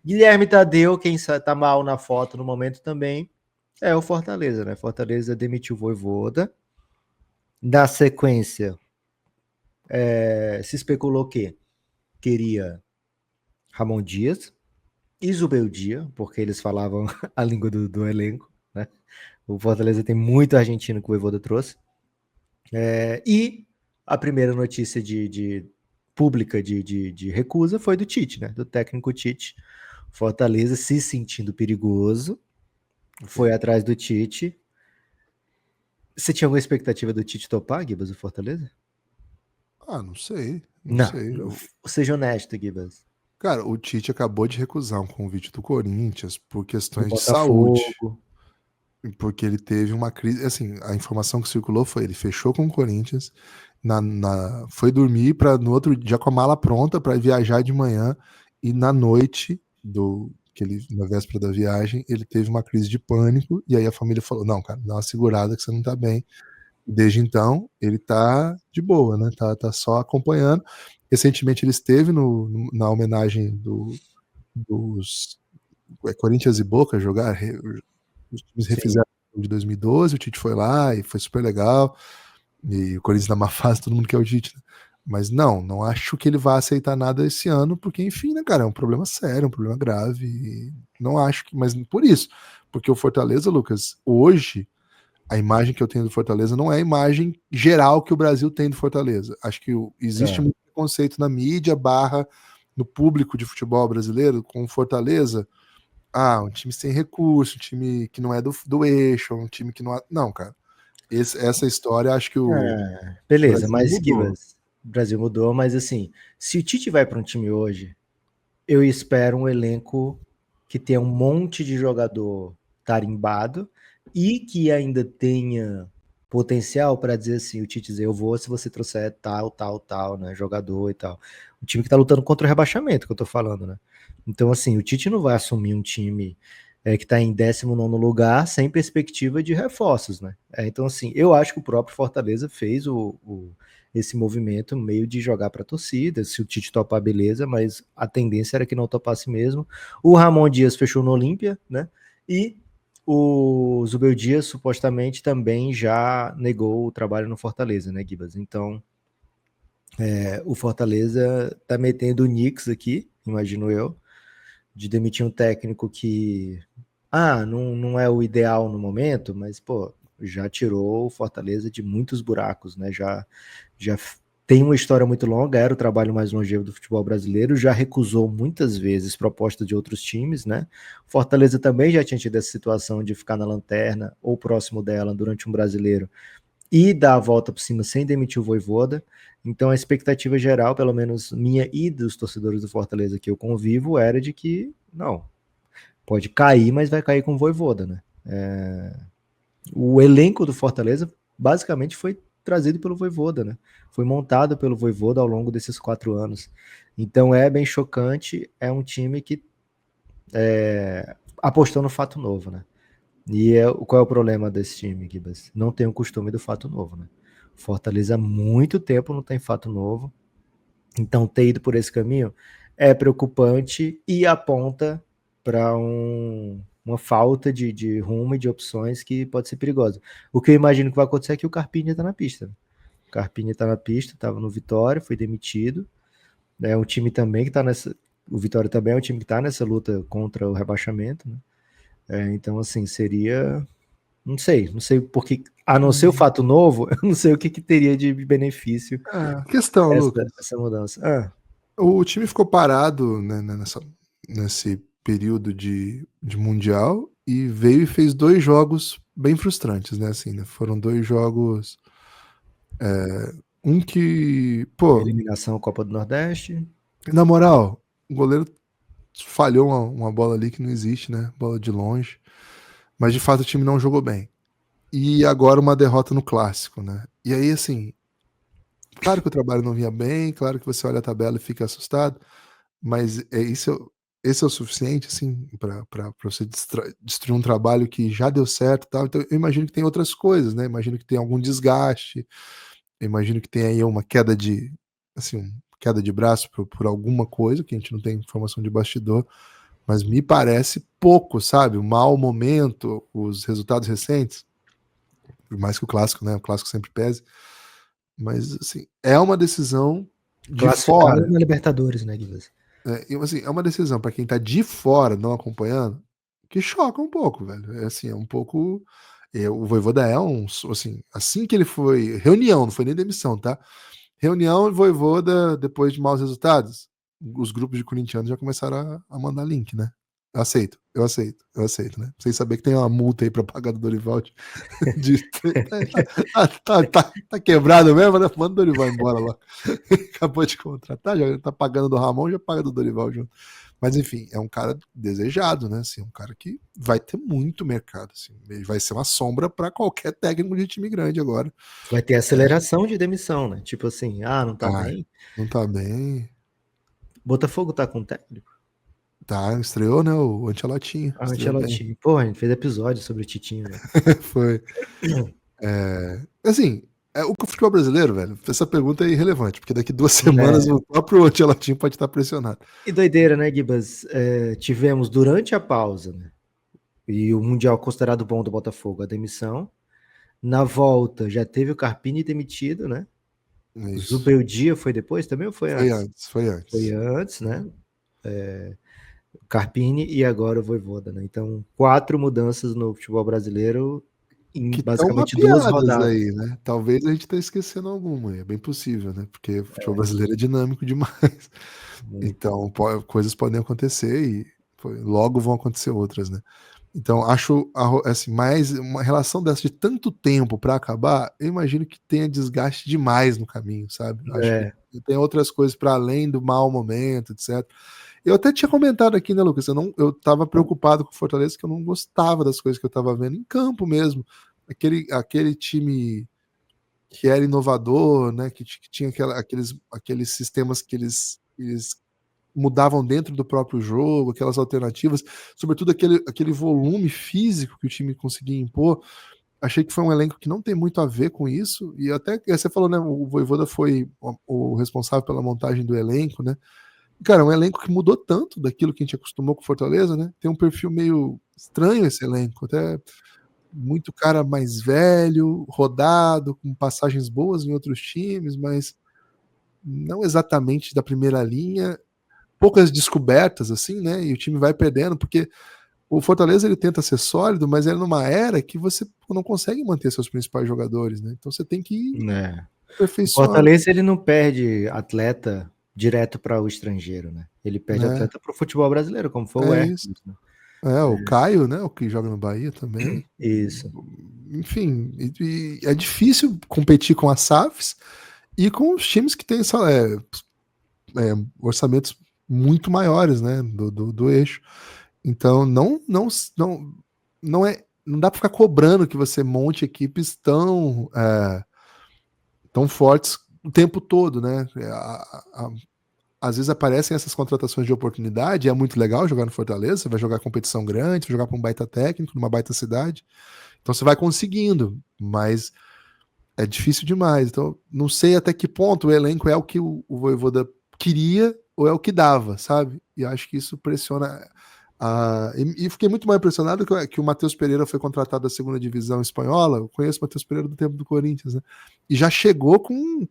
Guilherme Tadeu, quem tá mal na foto no momento também, é o Fortaleza, né? Fortaleza demitiu o Vojvoda. Na sequência, se especulou que queria Ramon Dias e Zubeldia, porque eles falavam a língua do elenco, né? O Fortaleza tem muito argentino que o Vojvoda trouxe. E a primeira notícia pública de recusa foi do Tite, né? Do técnico Tite. Fortaleza se sentindo perigoso, foi atrás do Tite. Você tinha alguma expectativa do Tite topar, Gibas, o Fortaleza? Não sei, não Não, sei. seja honesto, Gibas. Cara, o Tite acabou de recusar um convite do Corinthians por Do questões de saúde. Botafogo. Porque ele teve uma crise. Assim, a informação que circulou foi: ele fechou com o Corinthians, foi dormir para no outro dia com a mala pronta para viajar de manhã, e na noite na véspera da viagem, ele teve uma crise de pânico, e aí a família falou: não, cara, dá uma segurada que você não tá bem. Desde então, ele tá de boa, né? Tá só acompanhando. Recentemente ele esteve na homenagem dos Corinthians e Boca jogar, os times Sim. refizeram de 2012, o Tite foi lá e foi super legal, e o Corinthians na má fase, todo mundo quer o Tite, né? Mas não acho que ele vá aceitar nada esse ano, porque enfim, né, cara, é um problema sério, um problema grave, e não acho que, mas por isso, porque o Fortaleza, Lucas, hoje, a imagem que eu tenho do Fortaleza não é a imagem geral que o Brasil tem do Fortaleza. Acho que existe Tá. muito preconceito na mídia barra no público de futebol brasileiro com o Fortaleza. Um time sem recurso, um time que não é do eixo, um time que não é... Não, cara. Essa história, acho que o Beleza, Brasil mas mudou. Gibas, o Brasil mudou, mas assim, se o Tite vai para um time hoje, eu espero um elenco que tenha um monte de jogador tarimbado e que ainda tenha potencial para dizer assim, o Tite dizer, eu vou se você trouxer tal, né, jogador e tal. O time que tá lutando contra o rebaixamento, que eu tô falando, né? Então, assim, o Tite não vai assumir um time que tá em 19º lugar sem perspectiva de reforços, né? Então, assim, eu acho que o próprio Fortaleza fez esse movimento meio de jogar para a torcida, se o Tite topar, beleza, mas a tendência era que não topasse mesmo. O Ramon Dias fechou no Olímpia, né? E o Zubel Dias supostamente também já negou o trabalho no Fortaleza, né, Gibas? Então, o Fortaleza tá metendo o Knicks aqui, imagino eu, de demitir um técnico que não é o ideal no momento, mas, pô, já tirou o Fortaleza de muitos buracos, né? Já tem uma história muito longa, era o trabalho mais longevo do futebol brasileiro, já recusou muitas vezes propostas de outros times, né? Fortaleza também já tinha tido essa situação de ficar na lanterna ou próximo dela durante um brasileiro e dar a volta por cima sem demitir o Vojvoda. Então a expectativa geral, pelo menos minha e dos torcedores do Fortaleza que eu convivo, era de que, não, pode cair, mas vai cair com o Vojvoda, né? O elenco do Fortaleza basicamente foi trazido pelo Vojvoda, né? Foi montado pelo Vojvoda ao longo desses 4 anos. Então é bem chocante, é um time que apostou no fato novo, né? E qual é o problema desse time, Gibas? Não tem o costume do fato novo, né? Fortaleza há muito tempo não tem fato novo. Então, ter ido por esse caminho é preocupante e aponta para uma falta de rumo e de opções que pode ser perigosa. O que eu imagino que vai acontecer é que o Carpini está na pista. Né? O Carpini está na pista, estava no Vitória, foi demitido. É um time também que está nessa. O Vitória também é um time que está nessa luta contra o rebaixamento. Né? Então, assim, seria. Não sei porque, a não ser o fato novo, eu não sei o que teria de benefício Questão, Lucas. essa mudança. O time ficou parado, né, nesse período de Mundial e veio e fez 2 jogos bem frustrantes, né? Assim, né? Foram 2 jogos. Um que, pô, Eliminação Copa do Nordeste. na moral, o goleiro falhou uma bola ali que não existe, né? Bola de longe. Mas de fato o time não jogou bem. E agora uma derrota no clássico, né? E aí, assim, claro que o trabalho não vinha bem, claro que você olha a tabela e fica assustado, mas esse é o suficiente, assim, para você destruir um trabalho que já deu certo e tal. Então, eu imagino que tem outras coisas, né? Imagino que tem algum desgaste, eu imagino que tem aí uma queda assim, queda de braço por alguma coisa, que a gente não tem informação de bastidor, mas me parece pouco, sabe? O mau momento, os resultados recentes, por mais que o clássico, né? O clássico sempre pese, mas assim, é uma decisão de Classificado fora. na Libertadores, né, Guilherme? Assim, é uma decisão para quem tá de fora, não acompanhando, que choca um pouco, velho. É assim, é um pouco. O Vojvoda é assim que ele foi. Reunião, não foi nem demissão, tá? Reunião e Vojvoda, depois de maus resultados, os grupos de corintianos já começaram a mandar link, né? Eu aceito, né? Sem saber que tem uma multa aí pra pagar do Dorival. Tá quebrado mesmo, né? Manda o Dorival embora lá. Acabou de contratar, já tá pagando do Ramon, já paga do Dorival junto. Mas enfim, é um cara desejado, né? Assim, um cara que vai ter muito mercado. Assim, ele vai ser uma sombra para qualquer técnico de time grande agora. Vai ter aceleração de demissão, né? Tipo assim, não tá Ah, bem. não tá bem. Botafogo tá com técnico? Tá, estreou, né? O Ancelotti. Estreou bem. Ancelotti. Pô, a gente fez episódio sobre o Titinho, né? Foi. Assim, o futebol brasileiro, velho, essa pergunta é irrelevante, porque daqui 2 semanas É. o próprio Ancelotti pode estar pressionado. E doideira, né, Gibas? Tivemos durante a pausa, né? E o Mundial considerado bom do Botafogo, a demissão. Na volta, já teve o Carpini demitido, né? O Isso. Zubeldia foi depois também ou foi Foi antes? antes, foi Foi antes. antes, né? Carpini e agora o Vojvoda, né? Então, 4 mudanças no futebol brasileiro em Que estão basicamente 2 mapeadas rodadas. aí, né? Talvez a gente esteja esquecendo alguma, é bem possível, né? Porque o futebol brasileiro é dinâmico demais. Muito. Então, coisas podem acontecer e logo vão acontecer outras, né? Então, acho assim, mais uma relação dessa de tanto tempo para acabar, eu imagino que tenha desgaste demais no caminho, sabe? Eu acho que É, tem outras coisas para além do mau momento, etc. Eu até tinha comentado aqui, né, Lucas? Eu tava preocupado com o Fortaleza, que eu não gostava das coisas que eu tava vendo em campo mesmo. Aquele time que era inovador, né? Que tinha aqueles sistemas que eles mudavam dentro do próprio jogo, aquelas alternativas, sobretudo aquele volume físico que o time conseguia impor. Achei que foi um elenco que não tem muito a ver com isso, e até você falou, né? O Vojvoda foi o responsável pela montagem do elenco, né? Cara, é um elenco que mudou tanto daquilo que a gente acostumou com Fortaleza, né? Tem um perfil meio estranho esse elenco, até muito cara mais velho, rodado, com passagens boas em outros times, mas não exatamente da primeira linha, poucas descobertas, assim, né? E o time vai perdendo, porque o Fortaleza ele tenta ser sólido, mas é numa era que você não consegue manter seus principais jogadores, né? Então você tem que ir né? O aperfeiçoando, Fortaleza ele não perde atleta direto para o estrangeiro, né? Ele perde né? atleta para o futebol brasileiro, como foi o É isso. Hércules, né? O Caio, né? O que joga no Bahia também. Isso. Enfim, e é difícil competir com as SAFs e com os times que têm orçamentos muito maiores, né? Do eixo. Então não dá para ficar cobrando que você monte equipes tão fortes o tempo todo, né? Às vezes aparecem essas contratações de oportunidade, é muito legal jogar no Fortaleza, você vai jogar competição grande, vai jogar para um baita técnico, numa baita cidade, então você vai conseguindo, mas é difícil demais. Então, não sei até que ponto o elenco é o que o Vojvoda queria ou é o que dava, sabe? E acho que isso pressiona. E fiquei muito mais impressionado que o Matheus Pereira foi contratado da segunda divisão espanhola. Eu conheço o Matheus Pereira do tempo do Corinthians, né? E já chegou com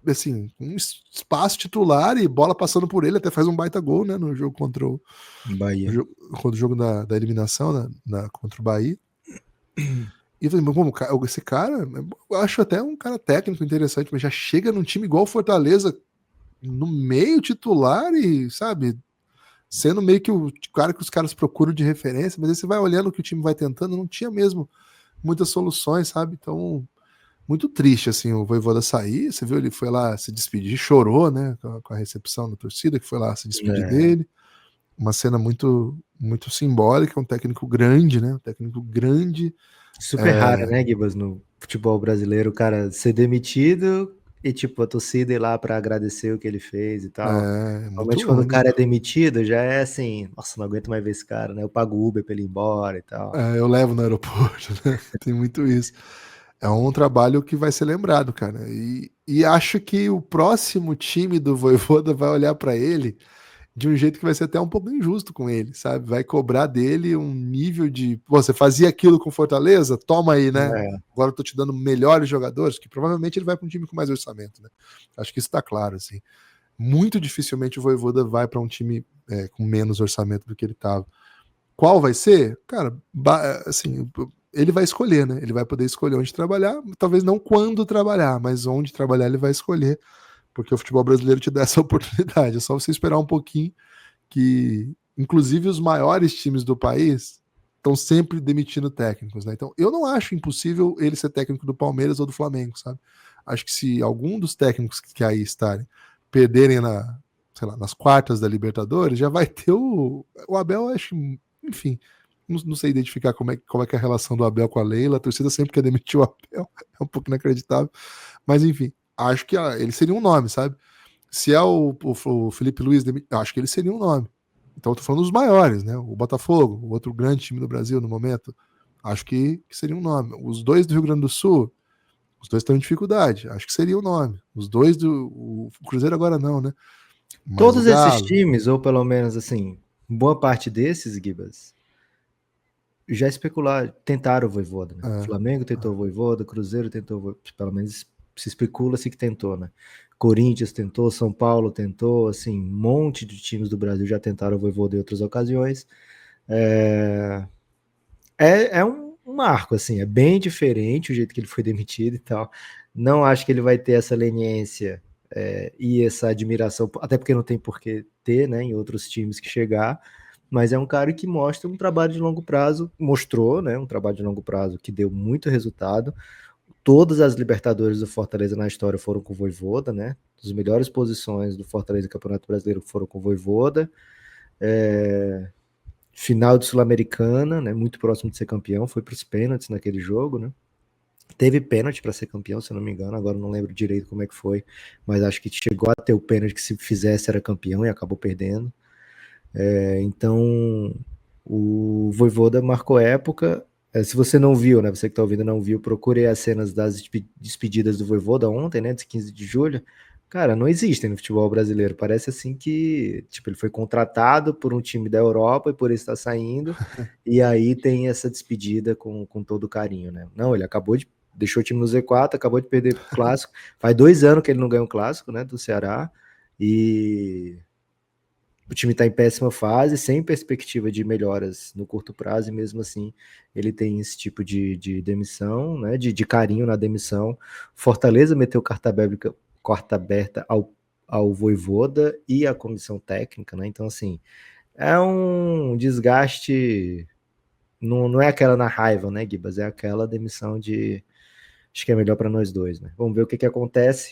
assim, um espaço titular e bola passando por ele, até faz um baita gol, né? No jogo contra o, Bahia. contra o jogo da eliminação, contra o Bahia. E eu falei, mas como, esse cara, eu acho até um cara técnico interessante, mas já chega num time igual o Fortaleza, no meio titular e, sabe, sendo meio que o cara que os caras procuram de referência, mas aí você vai olhando o que o time vai tentando, não tinha mesmo muitas soluções, sabe? Então, muito triste, assim, o Vojvoda sair, você viu, ele foi lá se despedir, chorou, né, com a recepção da torcida, que foi lá se despedir dele, uma cena muito, muito simbólica, um técnico grande, né, um técnico grande, Super rara, né, Gibas, no futebol brasileiro, o cara ser demitido e, tipo, a torcida ir lá para agradecer o que ele fez e tal. muito Normalmente, quando o cara é único. demitido, já é assim, nossa, não aguento mais ver esse cara, né? Eu pago Uber pra ele ir embora e tal. Eu levo no aeroporto, né? Tem muito isso. É um trabalho que vai ser lembrado, cara. E acho que o próximo time do Vojvoda vai olhar para ele de um jeito que vai ser até um pouco injusto com ele, sabe? Vai cobrar dele um nível de, pô, você fazia aquilo com Fortaleza? Toma aí, né? É. Agora eu tô te dando melhores jogadores, que provavelmente ele vai para um time com mais orçamento, né? Acho que isso tá claro, assim. Muito dificilmente o Vojvoda vai para um time com menos orçamento do que ele tava. Qual vai ser? Cara, assim, ele vai escolher, né? Ele vai poder escolher onde trabalhar, talvez não quando trabalhar, mas onde trabalhar ele vai escolher, porque o futebol brasileiro te dá essa oportunidade. É só você esperar um pouquinho, que inclusive os maiores times do país estão sempre demitindo técnicos, né? Então, eu não acho impossível ele ser técnico do Palmeiras ou do Flamengo, sabe? Acho que se algum dos técnicos que aí estarem perderem sei lá, nas quartas da Libertadores, já vai ter o Abel, acho, enfim, não sei identificar como é que é a relação do Abel com a Leila. A torcida sempre quer demitir o Abel, é um pouco inacreditável. Mas enfim, acho que ele seria um nome, sabe? Se é o Felipe Luiz, acho que ele seria um nome. Então eu tô falando dos maiores, né? O Botafogo, o outro grande time do Brasil no momento, acho que seria um nome. Os dois do Rio Grande do Sul, os dois estão em dificuldade, acho que seria o nome. Os dois o Cruzeiro agora não, né? Mas o Todos esses Galo. times, ou pelo menos assim, boa parte desses, Gibas, já especularam, tentaram o Vojvoda, né? É, Flamengo tentou o Vojvoda, Cruzeiro tentou, pelo menos se especula-se que tentou, né? Corinthians tentou, São Paulo tentou, assim, um monte de times do Brasil já tentaram o Vojvoda em outras ocasiões. É um marco, assim, é bem diferente o jeito que ele foi demitido e tal. Não acho que ele vai ter essa leniência e essa admiração, até porque não tem por que ter, né, em outros times que chegar, mas é um cara que mostra um trabalho de longo prazo, mostrou, né, um trabalho de longo prazo que deu muito resultado. Todas as Libertadores do Fortaleza na história foram com o Vojvoda, né? As melhores posições do Fortaleza no Campeonato Brasileiro foram com o Vojvoda. Final de Sul-Americana, né? Muito próximo de ser campeão, foi para os pênaltis naquele jogo, né? Teve pênalti para ser campeão, se eu não me engano, agora não lembro direito como é que foi, mas acho que chegou a ter o pênalti que se fizesse era campeão e acabou perdendo. Então, o Vojvoda marcou época. Se você não viu, né? Você que está ouvindo não viu, procure as cenas das despedidas do Vojvoda ontem, né? De 15 de julho. Cara, não existem no futebol brasileiro. Parece assim que, tipo, ele foi contratado por um time da Europa e por isso está saindo. E aí tem essa despedida com todo carinho, né? Não, ele acabou de deixou o time no Z4, acabou de perder o clássico. Faz 2 anos que ele não ganha um clássico, né? Do Ceará. E o time está em péssima fase, sem perspectiva de melhoras no curto prazo, e mesmo assim ele tem esse tipo de demissão, né, de carinho na demissão. Fortaleza meteu carta aberta ao Vojvoda e à comissão técnica, né? Então, assim, é um desgaste. Não é aquela na raiva, né, Gibas? É aquela demissão de acho que é melhor para nós dois, né? Vamos ver o que acontece.